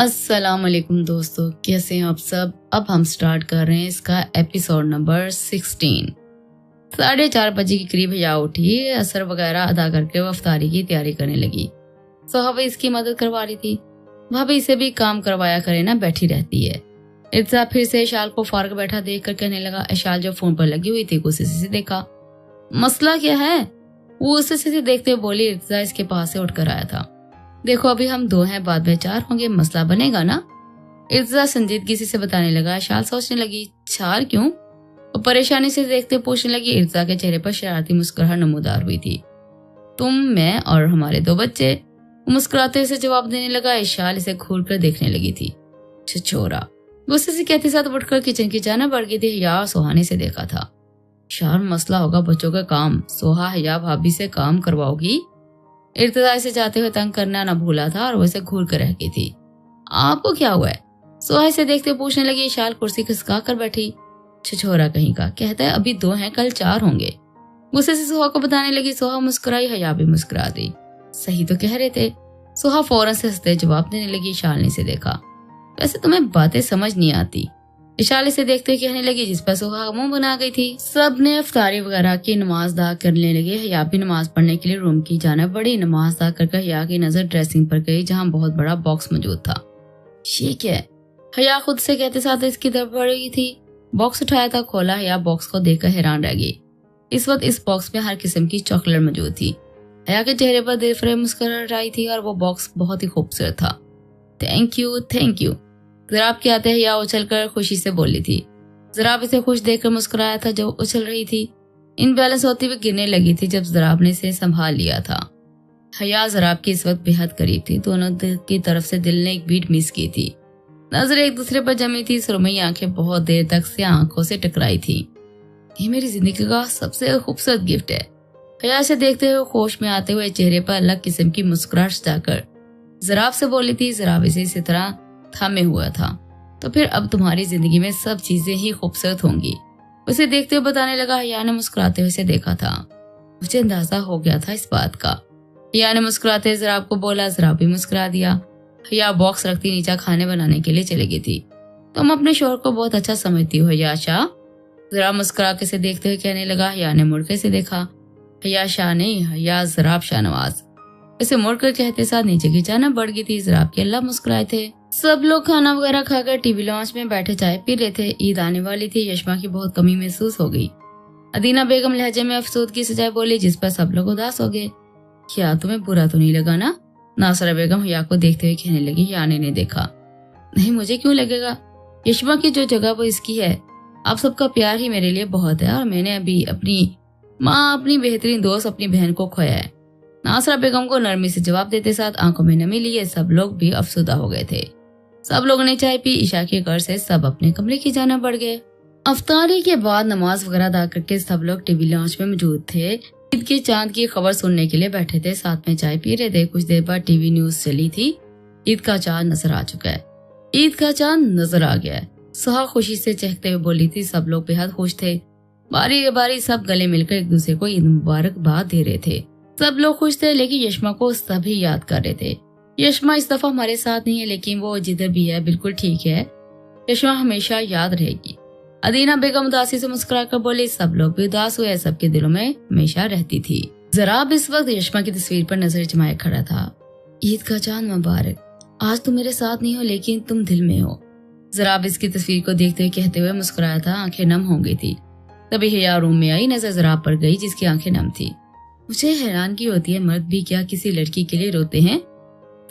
السلام علیکم دوستو، کیسے ہیں آپ سب؟ اب ہم سٹارٹ کر رہے ہیں اس کا ایپیسوڈ نمبر 16۔ 4:30 بجے کے قریب حیا اٹھی، اثر وغیرہ ادا کر کے وہ افطاری کی تیاری کرنے لگی۔ صحابہ اس کی مدد کروا رہی تھی۔ بھابی اسے بھی کام کروایا کرے نا، بیٹھی رہتی ہے۔ ارتضا پھر سے اشال کو فارغ بیٹھا دیکھ کر کہنے لگا۔ اشال جو فون پر لگی ہوئی تھی غصے سے دیکھا۔ مسئلہ کیا ہے؟ وہ غصے سے دیکھتے ہوئے بولی۔ ارتضا اس کے پاس سے اٹھ کر آیا تھا۔ دیکھو ابھی ہم 2 ہیں، بعد میں 4 ہوں گے، مسئلہ بنے گا نا؟ ارتضا سنجیدگی سے بتانے لگا۔ اشال سوچنے لگی 4 کیوں؟ وہ پریشانی سے دیکھتے پوچھنے لگی۔ ارتضا کے چہرے پر شرارتی مسکراہٹ نمودار ہوئی تھی۔ تم، میں اور ہمارے 2 بچے۔ وہ مسکراتے ہوئے جواب دینے لگا۔ اشال اسے کھول کر دیکھنے لگی تھی۔ چھچورا، غصے سے کہتے ساتھ اٹھ کر کچن کی جانب بڑھ گئی تھی۔ حیا اور سوہا نے سے دیکھا تھا۔ شان مسئلہ ہوگا بچوں کا کام، سوہا حیا بھابی سے کام کرواؤ گی؟ ارتضا اسے جاتے ہوئے تنگ کرنا نہ بھولا تھا اور وہ اسے گھور کر رہ گئی تھی۔ آپ کو کیا ہوا ہے؟ سوہا اسے دیکھتے پوچھنے لگی۔ اشال کرسی کھسکا کر بیٹھی۔ چھچورا کہیں کا، کہتا ہے ابھی 2 ہیں، کل 4 ہوں گے۔ غصے سے سوہا کو بتانے لگی۔ سوہا مسکرائی، حیا بھی مسکرا دی۔ صحیح تو کہہ رہے تھے۔ سوہا فوراً سے ہنستے جواب دینے لگی۔ اشال نے اسے دیکھا۔ ویسے تمہیں باتیں سمجھ نہیں آتی، اشال اسے دیکھتے کہنے لگی، جس پر سوہا منہ بنا گئی تھی۔ سب نے افطاری وغیرہ کی نماز ادا کرنے لگے۔ حیا بھی نماز پڑھنے کے لیے روم کی جانب بڑی۔ نماز ادا کر حیا کی نظر ڈریسنگ پر گئی، جہاں بہت بڑا باکس موجود تھا۔ یہ کیا ہے؟ حیا خود سے کہتے ساتھ اس کی طرف بڑھ گئی تھی۔ باکس اٹھایا تھا، کھولا۔ حیا باکس کو دیکھ کر حیران رہ گئی۔ اس وقت اس باکس میں ہر قسم کی چاکلیٹ موجود تھی۔ حیا کے چہرے پر دل فریب مسکراہٹ آئی تھی اور وہ باکس بہت ہی خوبصورت تھا۔ Thank you, thank you. ضراب کے آتے حیا اچھل کر خوشی سے بولی تھی۔ ضراب اسے خوش دیکھ کر مسکرایا تھا جو اچھل رہی تھی۔ ان بیلنس ہوتی ہوئی گرنے لگی تھی جب ضراب نے اسے سنبھال لیا تھا۔ حیا ضراب کی اس وقت بے حد قریب تھی۔ دونوں کی طرف سے دل نے ایک بیٹ مس کی تھی۔ نظر ایک دوسرے پر جمی تھی۔ سرمئی آنکھیں بہت دیر تک سیاہ آنکھوں سے ٹکرائی تھی۔ یہ میری زندگی کا سب سے خوبصورت گفٹ ہے۔ حیا سے دیکھتے ہوئے ہوش میں آتے ہوئے چہرے پر الگ قسم کی مسکراہٹ سجا کر ضراب سے بولی تھی۔ ضراب اسے اسی طرح تھامے ہوا تھا۔ تو پھر اب تمہاری زندگی میں سب چیزیں ہی خوبصورت ہوں گی، اسے دیکھتے ہوئے بتانے لگا۔ حیا نے مسکراتے ہوئے اسے دیکھا تھا۔ مجھے اندازہ ہو گیا تھا اس بات کا، حیا نے مسکراتے ضراب کو بولا۔ ضراب بھی مسکرا دیا۔ حیا باکس رکھتی نیچا کھانے بنانے کے لیے چلی گئی تھی۔ تم اپنے شوہر کو بہت اچھا سمجھتی ہو حیا شاہ، ضراب مسکرا کے اسے دیکھتے ہوئے کہنے لگا۔ حیا نے مڑ کے اسے دیکھا۔ حیا شاہ نہیں، حیا ضراب شاہ نواز، اسے مڑ کر کہتے ساتھ نیچے کی جانب بڑھ گئی تھی۔ ضراب کے اللہ مسکرائے تھے۔ سب لوگ کھانا وغیرہ کھا کر ٹی وی لانچ میں بیٹھے چائے پی رہے تھے۔ عید آنے والی تھی، یشما کی بہت کمی محسوس ہو گئی۔ ادینہ بیگم لہجے میں افسردگی سے بولی، جس پر سب لوگ اداس ہو گئے۔ کیا تمہیں برا تو نہیں لگا نا؟ ناصرہ بیگم حیا کو دیکھتے ہوئے کہنے لگی۔ حیا نے دیکھا۔ نہیں، مجھے کیوں لگے گا؟ یشما کی جو جگہ وہ اس کی ہے۔ آپ سب کا پیار ہی میرے لیے بہت ہے، اور میں نے ابھی اپنی ماں، اپنی بہترین دوست، اپنی بہن کو کھویا ہے۔ ناصرہ بیگم کو نرمی سے جواب دیتے ساتھ آنکھوں میں نمی لیے سب لوگ بھی افسردہ ہو گئے تھے۔ سب لوگوں نے چائے پی۔ عشاء کے غرض سے سب اپنے کمرے کی جانب بڑھ گئے۔ افطاری کے بعد نماز وغیرہ ادا کر کے سب لوگ ٹی وی لانچ میں موجود تھے۔ عید کے چاند کی خبر سننے کے لیے بیٹھے تھے، ساتھ میں چائے پی رہے تھے۔ کچھ دیر بعد ٹی وی نیوز چلی تھی۔ عید کا چاند نظر آ چکا ہے، عید کا چاند نظر آ گیا ہے، سہا خوشی سے چہکتے ہوئے بولی تھی۔ سب لوگ بے حد خوش تھے۔ باری باری سب گلے مل کر ایک دوسرے کو عید مبارک باد دے رہے تھے۔ سب لوگ خوش تھے، لیکن یشما کو سبھی یاد کر رہے تھے۔ یشما اس دفعہ ہمارے ساتھ نہیں ہے، لیکن وہ جدھر بھی ہے بالکل ٹھیک ہے، یشما ہمیشہ یاد رہے گی۔ ادینہ بیگم اداسی سے مسکرا کر بولی۔ سب لوگ بھی اداس ہوئے، سب کے دلوں میں ہمیشہ رہتی تھی۔ ضراب اس وقت یشما کی تصویر پر نظر جمائے کھڑا تھا۔ عید کا چاند مبارک، آج تم میرے ساتھ نہیں ہو لیکن تم دل میں ہو۔ ضراب اس کی تصویر کو دیکھتے ہوئے کہتے ہوئے مسکرایا تھا۔ آنکھیں نم ہو گئی تھی۔ تبھی حیا روم میں آئی، نظر ضراب پر گئی جس کی آنکھیں نم تھی۔ مجھے حیرانگی ہوتی ہے، مرد بھی کیا کسی لڑکی کے لیے روتے ہیں؟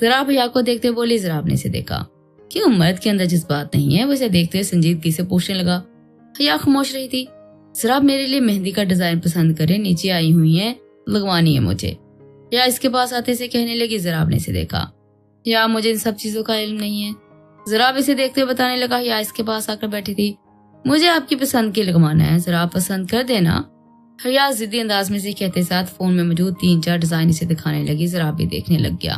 ضراب حیا کو دیکھتے بولی۔ ضراب نے اسے دیکھا۔ کیوں مرد کے اندر جذبات نہیں ہے؟ وہ اسے دیکھتے ہوئے سنجیدگی سے پوچھنے لگا۔ حیا خاموش رہی تھی۔ ضراب میرے لیے مہندی کا ڈیزائن پسند کرے، نیچے آئی ہوئی ہیں، لگوانی ہے مجھے۔ حیا اس کے پاس آتے سے کہنے لگی۔ ضراب نے اسے دیکھا۔ حیا مجھے ان سب چیزوں کا علم نہیں ہے، ضراب اسے دیکھتے ہوئے بتانے لگا۔ حیا اس کے پاس آ کر بیٹھی تھی۔ مجھے آپ کی پسند کی لگوانا ہے، ضراب پسند کر دینا۔ حیا ضدی انداز میں سے کہتے ساتھ فون میں موجود 3-4 ڈیزائن اسے دکھانے لگی۔ ضراب بھی دیکھنے لگ گیا۔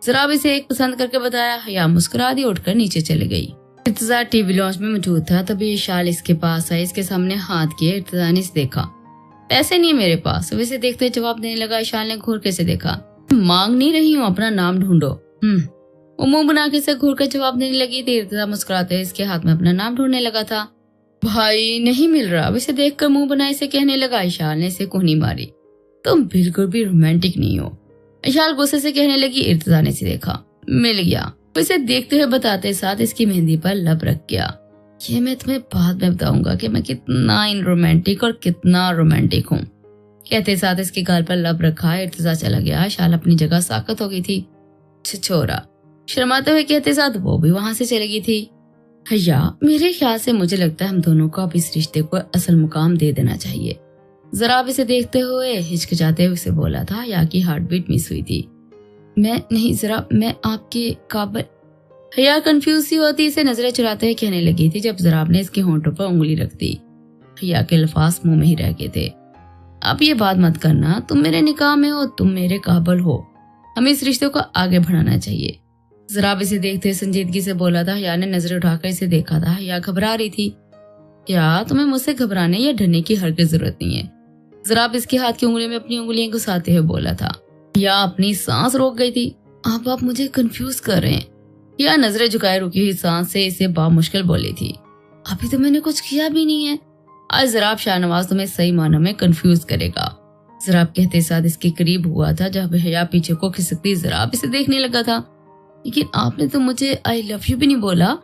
ضراب اسے ایک پسند کر کے بتایا۔ حیا مسکرا دی، اٹھ کر نیچے چلی گئی۔ ارتضا ٹی وی لانچ میں موجود تھا، تبھی اشال اس کے پاس آئی، اس کے سامنے ہاتھ کیے۔ ارتضا نے اسے دیکھا۔ پیسے نہیں میرے پاس، ویسے دیکھتے جواب دینے لگا۔ اشال نے گھور کے اسے دیکھا۔ مانگ نہیں رہی ہوں، اپنا نام ڈھونڈو۔ वो मुंह बना के से घूर कर जवाब देने लगी थी। इर्तिजा मुस्कुराते हुए इसके हाथ में अपना नाम ढूंढने लगा था। भाई नहीं मिल रहा। इसे देखकर मुंह बनाए से कहने लगा। इशाल ने इसे कोहनी मारी। तुम बिल्कुल भी रोमांटिक नहीं हो। इशाल गुस्से से कहने लगी। इर्तिजा ने इसे देखा। मिल गया। इसे देखते हुए बताते साथ इसकी मेहंदी पर लब रख गया। ये मैं तुम्हें बाद में बताऊंगा कि मैं कितना इन रोमांटिक और कितना रोमांटिक हूँ। कहते साथ इसके गाल पर लब रखा। इर्तिजा चला गया। इशाल अपनी जगह साकत हो गई थी। छिछोरा शर्माते हुए कहते साथ वो भी वहां से चली गई थी। हैया मेरे ख्याल से मुझे लगता है हम दोनों को अब इस रिश्ते को असल मुकाम दे देना चाहिए। जरा इसे देखते हुए हिचकिचाते हुए उसे बोला था। या की हार्ट बीट मिस हुई थी। मैं नहीं जरा मैं आपके काबिल। हैया कंफ्यूज सी होती इसे नजरें चुराते हुए कहने लगी थी जब जराब ने इसके होंठों पर उंगली रख दी। हैया के अल्फाज मुंह में ही रह गए थे। अब ये बात मत करना। तुम मेरे निकाह में हो। तुम मेरे काबिल हो। हमें इस रिश्ते को आगे बढ़ाना चाहिए। जराब इसे देखते संजीदगी से बोला था। हैया ने नजरें उठाकर इसे देखा था। हैया घबरा रही थी। या तुम्हें मुझसे घबराने या डरने की हरगिज़ जरूरत नहीं है। जराब इसके हाथ की उंगली में अपनी उंगलियां घुसाते हुए बोला था। या अपनी सांस रोक गई थी। अब आप मुझे कंफ्यूज कर रहे हैं। या नजरें झुकाए रुकी हुई सांस से इसे बामुश्किल बोली थी। अभी तो मैंने कुछ किया भी नहीं है। आज जराब शाहनवाज तुम्हें सही मानों में कंफ्यूज करेगा। जराब कहते साथ इसके करीब हुआ था जब हैया पीछे को खिसकती जराब इसे देखने लगा था। लेकिन आपने तो मुझे आई लव यू भी नहीं बोला।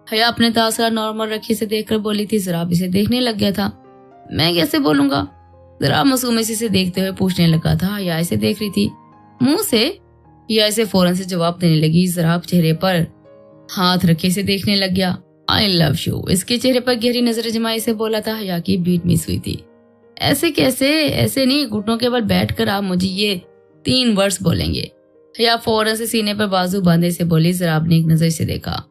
हैया अपने तासरा नॉर्मल रखी से देखकर बोली थी। जराब इसे देखने लग गया था। मैं कैसे बोलूंगा। जराब मासूमी से देखते हुए पूछने लगा था। हैया इसे देख रही थी मुंह से। हैया इसे फौरन से जवाब देने लगी। जराब चेहरे पर हाथ रखे इसे देखने लग गया। आई लव यू इसके चेहरे पर गहरी नजर जमाई से बोला था। हैया की बीट मिस हुई थी। ऐसे कैसे। ऐसे नहीं घुटनों के बल बैठकर आप मुझे ये 3 वर्ड्स बोलेंगे। हैया फौरन से सीने पर बाजू बांधे से बोली। जराब ने एक नजर से देखा।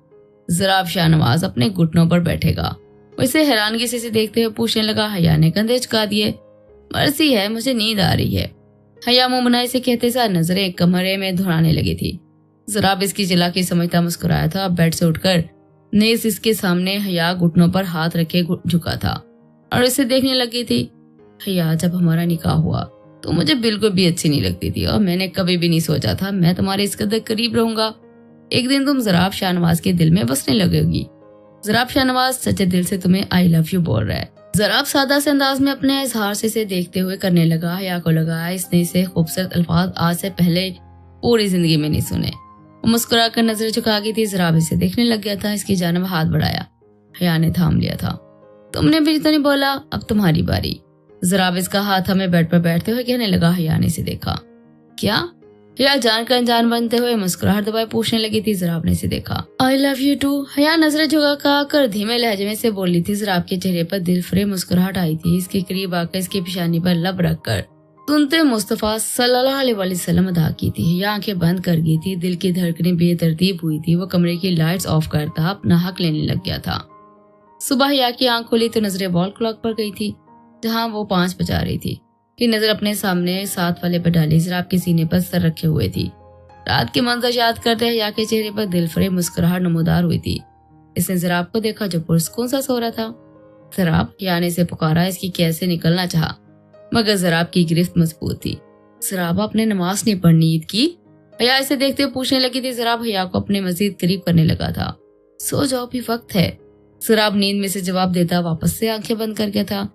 जराब शाहनवाज अपने घुटनों पर बैठेगा। वैसे हैरानगी से देखते हुए पूछने लगा। हैया ने कंधे झुका दिए। मर्जी है मुझे नींद आ रही है। हैया मुंह बनाए से कहते साथ नजरें कमरे में दौड़ाने लगी थी। जराब इसकी चिल्लाकी समझता मुस्कुराया था। बेड से उठकर नेस इसके सामने हैया घुटनों पर हाथ रखे झुका था और इसे देखने लगी थी। हैया जब हमारा निकाह हुआ तो मुझे बिल्कुल भी अच्छी नहीं लगती थी और मैंने कभी भी नहीं सोचा था मैं तुम्हारे इस कदर करीब रहूंगा। एक दिन तुम जराब शाहनवाज के दिल में बसने लगेगी। जराब शाहनवाज सच्चे दिल से तुम्हें आई लव यू बोल रहा है। जराब सादा से अंदाज में अपने इजहार से इसे देखते हुए करने लगा। हैया को लगा इसने इसे खूबसूरत अल्फाज आज से पहले पूरी जिंदगी में नहीं सुने। वो मुस्कुरा कर नजर झुका गई थी। जराब इसे देखने लग गया था। इसकी जानब हाथ बढ़ाया। हैया ने थाम लिया था। तुमने भी तो नहीं बोला। अब तुम्हारी बारी। जराब इसका हाथ हमें बेड पर बैठते हुए कहने लगा। हैया ने इसे देखा। क्या। हैया जान कर अनजान बनते हुए मुस्कुराहट दबाए पूछने लगी थी। जराब ने इसे देखा। I love you too. हैया नजरें झुका कर धीमे लहजे में से बोली थी। जराब के चेहरे पर दिल फरेब मुस्कुराहट आई थी। इसके करीब आकर इसकी पेशानी पर लब रख कर सुनते मुस्तफा सल्लल्लाहु अलैहि वसल्लम अदा की थी। हैया आंखें बंद कर गई थी। दिल की धड़कनें बेतरतीब हुई थी। वो कमरे की लाइट्स ऑफ करता अपना हक लेने लग गया था। सुबह हैया की आंख खुली तो नजरें वॉल क्लॉक पर गई थी जहाँ वो 5 बजा रही थी। कि नजर अपने सामने साथ वाले पर डाली। जराब के सीने पर सर रखे हुए थी। रात के मंजर याद करते हैया के चेहरे पर दिल फरेब मुस्कुराहट नमूदार हुई थी। इसने जराब को देखा जो पुरस्कून सा सो रहा था। जराब। हैया ने इसे पुकारा। इसकी कैसे निकलना चाहा मगर जराब की गिरफ्त मजबूत थी। जराब आपने नमाज नहीं पढ़नी ईद की। हैया इसे देखते हुए पूछने लगी थी। जराब हैया को अपने मजीद करीब करने लगा था। सो जाओ भी वक्त है। जराब नींद में से जवाब देता वापस से आंखें बंद कर गया था।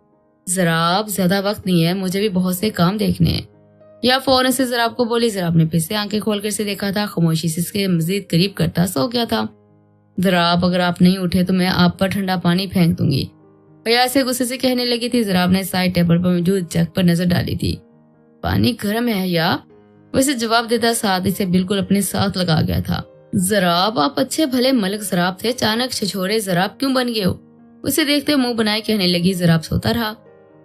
जराब ज्यादा वक्त नहीं है मुझे भी बहुत से काम देखने हैं। या फौरन से जराब को बोली। जराब ने फिर से आंखें खोलकर से देखा था। खामोशी से इसके मजीद करीब करता सो गया था। जराब अगर आप नहीं उठे तो मैं आप पर ठंडा पानी फेंक दूंगी। हैया ऐसे गुस्से से कहने लगी थी। जराब ने साइड टेबल पर मौजूद जग पर नजर डाली थी। पानी गर्म है हैया। वैसे जवाब देता साथ इसे बिल्कुल अपने साथ लगा गया था। जराब आप अच्छे भले मलक जराब थे। अचानक छिछोरे जराब क्यों बन गए हो। उसे देखते मुंह बनाए कहने लगी। जराब सोता रहा।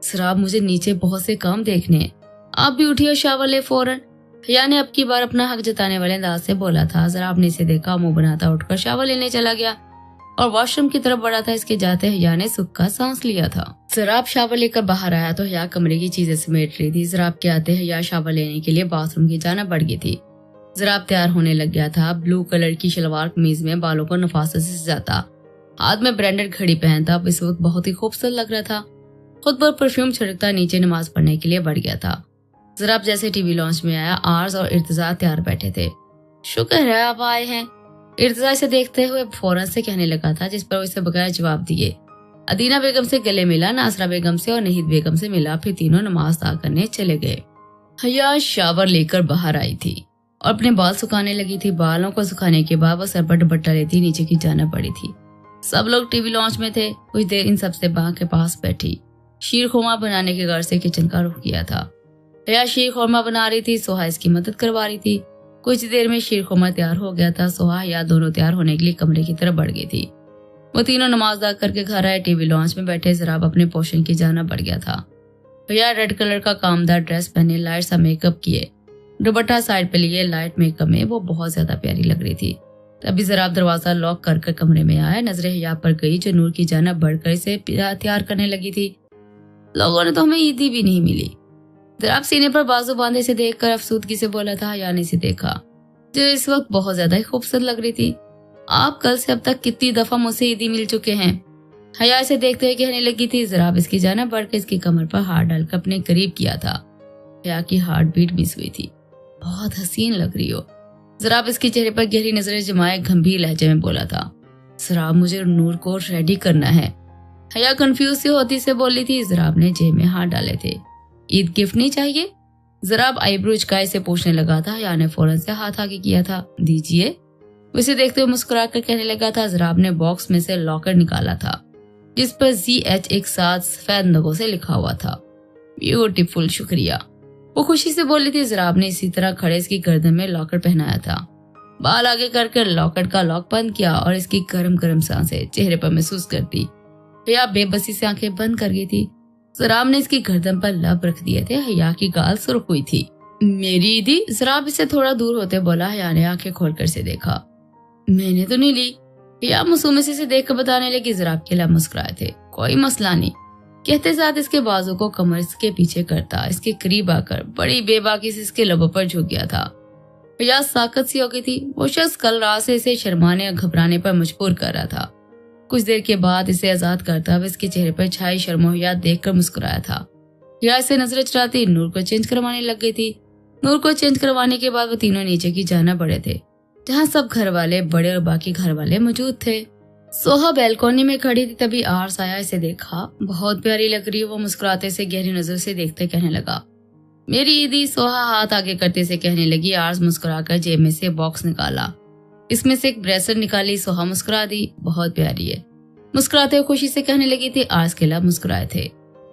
जराब मुझे नीचे बहुत से काम देखने हैं। आप भी उठिए शावर ले फौरन। हैया ने अब की बार अपना हक जताने वाले अंदाज से बोला था। जराब ने इसे देखा। मुंह बनाता उठकर शावर लेने चला गया और वॉशरूम की तरफ बढ़ा था। इसके जाते हैया ने सुख का सांस लिया था। जराब शावर लेकर बाहर आया तो हैया कमरे की चीजें समेट रही थी। जराब के आते हैया शावर लेने के लिए बाथरूम की जाना बढ़ गई थी। जराब तैयार होने लग गया था। ब्लू कलर की शलवार कमीज में बालों को नफासत से सजाता, हाथ में ब्रांडेड घड़ी पहनता। अब इस वक्त बहुत ही खूबसूरत लग रहा था। खुद पर परफ्यूम छिड़कता नीचे नमाज पढ़ने के लिए बढ़ गया था। जराब जैसे टीवी लॉन्च में आया आर्ज और इर्तिजा तैयार बैठे थे। शुक्र है आप आए हैं। इर्तिजा से देखते हुए फौरन से कहने लगा था, जिस पर वो इसे बगैर जवाब दिए अदीना बेगम से गले मिला, नासरा बेगम से और नहीद बेगम से मिला। फिर तीनों नमाज अदा करने चले गए। हया शावर लेकर बाहर आई थी और अपने बाल सुखाने लगी थी। बालों को सुखाने के बाद वो सर पर दुपट्टा लेती नीचे की जाना पड़ी थी। सब लोग टीवी लॉन्च में थे। कुछ देर इन सबसे बाग के पास बैठी शीर खुरमा बनाने के घर से किचन का रुख किया था। हया शीर खुरमा बना रही थी, सोहा इसकी मदद करवा रही थी। कुछ देर में शीर खुरमा तैयार हो गया था। सोहा हया दोनों तैयार होने के लिए कमरे की तरफ बढ़ गई थी। वो तीनों नमाज अदा करके घर आए। टीवी लॉन्च में बैठे ज़राब अपने पोर्शन की जाना बढ़ गया था। भैया रेड कलर का कामदार ड्रेस पहने, लाइट सा मेकअप किए, दुपट्टा साइड पे लिए, लाइट मेकअप में वो बहुत ज्यादा प्यारी लग रही थी। तभी ज़राब दरवाजा लॉक कर कमरे में आया। नजरें हया पर गई जो नूर की जाना बढ़कर इसे तैयार करने लगी थी। लोगों ने तो हमें ईदी भी नहीं मिली। ज़राब सीने पर बाजू बांधे से देखकर अफसोदगी से बोला था। हया ने इसे देखा जो इस वक्त बहुत ज्यादा ही खूबसूरत लग रही थी। आप कल से अब तक कितनी दफा मुझसे ईदी मिल चुके हैं। हया इसे देखते हुए कहने लगी थी। ज़राब इसकी जाना बढ़कर इसकी कमर पर हाथ डालकर अपने करीब किया था। हया की हार्ट बीट मिस हुई थी। बहुत हसीन लग रही हो। ज़राब इसके चेहरे पर गहरी नजरें जमाए गंभीर लहजे में बोला था। ज़राब मुझे नूर को रेडी करना है। हया कंफ्यूज सी होती से बोली थी। ज़राब ने जेब में हाथ डाले थे। ईद गिफ्ट नहीं चाहिए? ज़राब आईब्रो झुकाए से पूछने लगा था। हया ने फौरन से हाथ आगे किया था। दीजिए। उसे देखते हुए मुस्कुरा कर कहने लगा था। ज़राब ने बॉक्स में से लॉकर निकाला था जिस पर ZH एक साथ सफेद नगों से लिखा हुआ था। ब्यूटीफुल, शुक्रिया। वो खुशी से बोली थी। ज़राब ने इसी तरह खड़े इसकी गर्दन में लॉकर पहनाया था। बाल आगे करके लॉकर का लॉक बंद किया और इसकी गर्म गर्म सांसें चेहरे पर महसूस करती हया बेबसी से आंखें बंद कर गई थी। ज़राब ने इसकी गर्दन पर लब रख दिए थे। हया की गाल सुर्ख हुई थी। मेरी ईदी? ज़राब इससे थोड़ा दूर होते बोला। हया ने आंखें खोलकर से देखा। मैंने तो नहीं ली। हया मासूमी से देखकर बताने लगी। ज़राब के लब मुस्कुराए थे। कोई मसला नहीं, कहते साथ इसके बाजू को कमर के पीछे करता इसके करीब आकर बड़ी बेबाकी से इसके लबों पर झुक गया था। हया साकत सी हो गई थी। वो शख्स कल रात से इसे शर्माने और घबराने पर मजबूर कर रहा था। कुछ देर के बाद इसे आजाद करता अब इसके चेहरे पर छाई शर्मो हया देखकर मुस्कुराया था। हया इसे नजरें चुराती नूर को चेंज करवाने लग गई थी। नूर को चेंज करवाने के बाद वो तीनों नीचे की जाना बढ़े थे जहाँ सब घर वाले बड़े और बाकी घर वाले मौजूद थे। सोहा बैल्कोनी में खड़ी थी। तभी आर्स आया, इसे देखा। बहुत प्यारी लग रही है। वो मुस्कुराते से गहरी नजर से देखते कहने लगा। मेरी ईदी? सोहा हाथ आगे करते से कहने लगी। आर्स मुस्कुराकर जेब में से बॉक्स निकाला। इसमें से एक ब्रेसलेट निकाली। सोहा मुस्कुरा दी। बहुत प्यारी है। मुस्कुराते हुए खुशी से कहने लगी थी। आर्स के लब मुस्कुराए थे।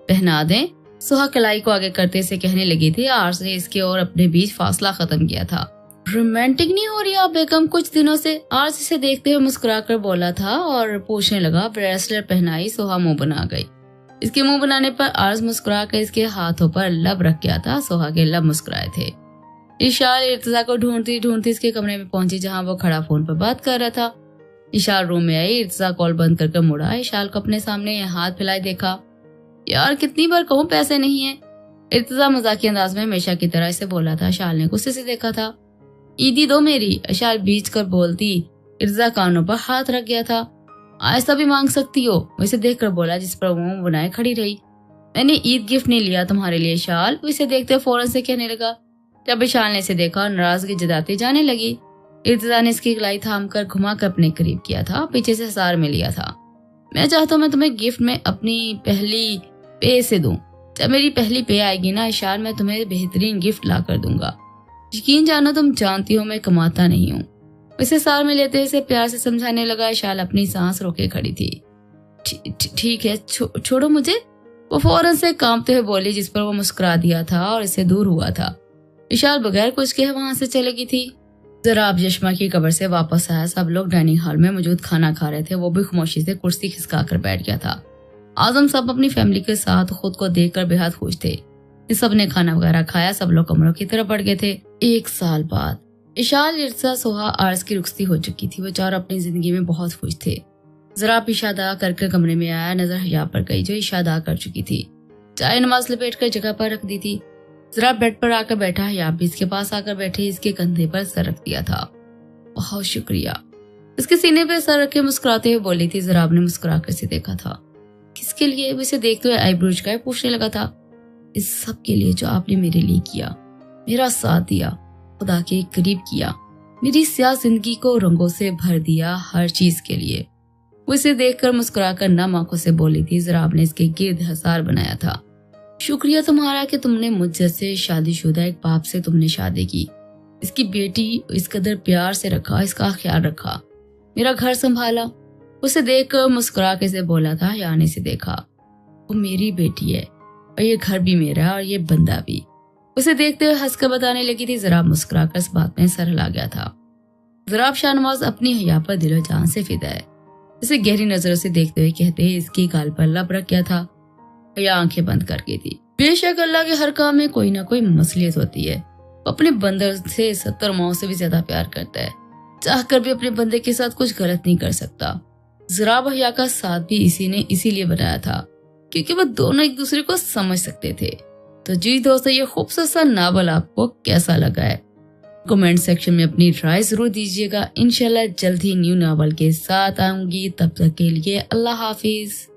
पहना दें? सोहा कलाई को आगे करते से कहने लगी थी। आर्स ने इसके और अपने बीच फासला खत्म किया था। रोमांटिक नहीं हो रही आप बेगम कुछ दिनों से? आर्स इसे देखते हुए मुस्कुराकर बोला था और पूछने लगा। ब्रेसलेट पहनाई। सोहा मुंह बना गई। इसके मुंह बनाने पर आर्स मुस्कुराकर इसके हाथों पर लब रख गया था। सोहा के लब मुस्कुराए थे। इशार इर्तिजा को ढूंढती ढूंढती इसके कमरे में पहुंची जहां वो खड़ा फोन पर बात कर रहा था। इशार रूम में आई। इर्तिजा कॉल बंद करके मुड़ा। इशार को अपने सामने हाथ फैलाए देखा। यार कितनी बार कहूँ पैसे नहीं है। इर्तिजा मजाकी अंदाज में हमेशा की तरह इसे बोला था। शाल ने गुस्से से देखा था। ईदी दो मेरी, शाल बीच कर बोलती। इर्तिजा कानों पर हाथ रख गया था। आहिस्ता भी मांग सकती हो, उसे देखकर बोला, जिस पर वो बनाए खड़ी रही। मैंने ईद गिफ्ट नहीं लिया तुम्हारे लिए शाल। इसे देखते फौरन से कहने लगा। जब शाल ने इसे देखा और नाराजगी जताती जाने लगी। इर्तिजा ने इसकी गलाई थाम कर घुमा कर अपने करीब किया था। पीछे से हसार में लिया था। मैं चाहता हूँ मैं तुम्हें गिफ्ट में अपनी पहली पे से दूं। जब मेरी पहली पे आएगी ना शाल, मैं तुम्हें बेहतरीन गिफ्ट ला कर दूंगा। यकीन जानो तुम जानती हो मैं कमाता नहीं हूँ। उसे सार में लेते इसे प्यार से समझाने लगा। शाल अपनी सांस रोके खड़ी थी। ठीक है छोड़ो मुझे, वो फौरन से कांपते हुए बोली, जिस पर वो मुस्कुरा दिया था और इससे दूर हुआ था। इशार बगैर कुछ कहे वहां से चली गई थी। ज़राब यशमा की कब्र से वापस आया। सब लोग डाइनिंग हॉल में मौजूद खाना खा रहे थे। वो भी खामोशी से कुर्सी खिसका कर बैठ गया था। आजम सब अपनी फैमिली के साथ खुद को देखकर बेहद खुश थे। सब ने खाना वगैरह खाया। सब लोग कमरों की तरफ बढ़ गए थे। 1 साल बाद इशाल, इर्तिजा, सोहा, आर्स की रुखसती हो चुकी थी। वो चारों अपनी जिंदगी में बहुत खुश थे। ज़राब इशा अदा करके कमरे में आया। नजर हया पर गई जो इशा अदा कर चुकी थी। चाय नमाज लपेट कर जगह पर रख दी थी। ज़राब बेड पर आकर बैठा। हया भी इसके पास आकर बैठे इसके कंधे पर सर रख दिया था। बहुत शुक्रिया, इसके सीने पे सर रखे मुस्कुराते हुए बोली थी। ज़राब ने मुस्कुरा कर से देखा था। किसके लिए? उसे देखते हुए आईब्रो झुकाए पूछने लगा था। इस सब के लिए जो आपने मेरे लिए किया, मेरा साथ दिया, खुदा के करीब किया। میری سیاہ زندگی کو رنگوں سے بھر دیا ہر چیز کے لیے۔ وہ اسے دیکھ کر مسکرا کر نم آنکھوں سے بولی تھی، ذرا آپ نے اس کے گرد حصار بنایا تھا۔ شکریہ تمہارا کہ تم نے مجھ جیسے شادی شدہ ایک باپ سے تم نے شادی کی، اس کی بیٹی اس قدر پیار سے رکھا، اس کا خیال رکھا، میرا گھر سنبھالا۔ اسے دیکھ کر مسکرا کے سے بولا تھا، یعنی سے دیکھا، وہ میری بیٹی ہے اور یہ گھر بھی میرا ہے اور یہ بندہ بھی۔ اسے دیکھتے ہوئے ہنس کر بتانے لگی تھی، ذرا مسکرا کر اس بات میں سر ہلا گیا تھا۔ ذرا شاہنواز اپنی حیا پر دل و جان سے فدا ہے۔ اسے گہری نظروں سے دیکھتے ہوئے کہتے، اس کی گال پر لب رکھ گیا تھا یا آنکھیں بند کر کے تھی۔ بے شک اللہ کے ہر کام میں کوئی نہ کوئی مصلحت ہوتی ہے۔ وہ اپنے بندے سے 70 ماؤں سے بھی زیادہ پیار کرتا ہے، چاہ کر بھی اپنے بندے کے ساتھ کچھ غلط نہیں کر سکتا۔ ذرا حیا کا ساتھ بھی اسی نے اسی لیے بنایا تھا کیونکہ وہ دونوں ایک دوسرے کو سمجھ سکتے تھے۔ تو جی دوستو، یہ خوبصورت سا ناول آپ کو کیسا لگا ہے؟ کمنٹ سیکشن میں اپنی رائے ضرور دیجیے گا۔ انشاءاللہ جلد ہی نیو ناول کے ساتھ آؤں گی، تب تک کے لیے اللہ حافظ۔